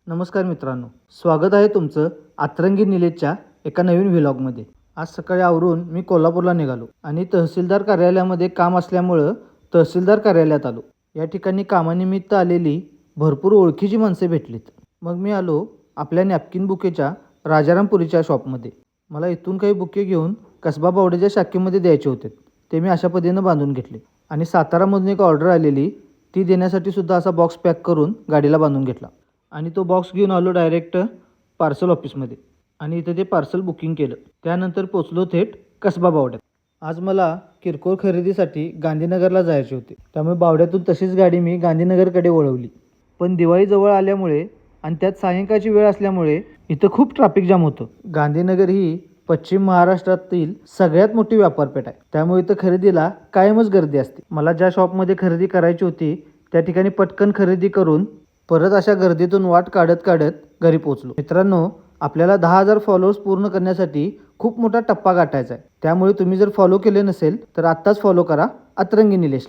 नमस्कार मित्रांनो, स्वागत आहे तुमचं अतरंगी निलेशच्या एका नवीन व्लॉगमध्ये। आज सकाळी आवरून मी कोल्हापूरला निघालो आणि तहसीलदार कार्यालयामध्ये काम असल्यामुळं तहसीलदार कार्यालयात आलो। या ठिकाणी कामानिमित्त आलेली भरपूर ओळखीची माणसे भेटलीत। मग मी आलो आपल्या नॅपकिन बुकेच्या राजारामपुरीच्या शॉपमध्ये। मला इथून काही बुके घेऊन कसबा बावड्याच्या शाखेमध्ये द्यायचे होते, ते मी अशा पद्धतीने बांधून घेतले आणि सातारामधून एक ऑर्डर आलेली ती देण्यासाठी सुद्धा असा बॉक्स पॅक करून गाडीला बांधून घेतला आणि तो बॉक्स घेऊन आलो डायरेक्ट पार्सल ऑफिसमध्ये आणि इथे ते पार्सल बुकिंग केलं। त्यानंतर पोचलो थेट कसबा बावड्यात। आज मला किरकोळ खरेदीसाठी गांधीनगरला जायचे होते, त्यामुळे बावड्यातून तशीच गाडी मी गांधीनगरकडे वळवली। पण दिवाळी जवळ आल्यामुळे आणि त्यात सायंकाळची वेळ असल्यामुळे इथं खूप ट्रॅफिक जाम होतं। गांधीनगर ही पश्चिम महाराष्ट्रातील सगळ्यात मोठी व्यापारपेठ आहे, त्यामुळे इथं खरेदीला कायमच गर्दी असते। मला ज्या शॉपमध्ये खरेदी करायची होती त्या ठिकाणी पटकन खरेदी करून परत अशा गर्दीतून वाट काढत काढत घरी पोहोचलो। मित्रांनो, आपल्याला 10,000 फॉलोअर्स पूर्ण करण्यासाठी खूप मोठा टप्पा गाठायचा आहे, त्यामुळे तुम्ही जर फॉलो केले नसेल तर आत्ताच फॉलो करा अतरंगी निलेशला।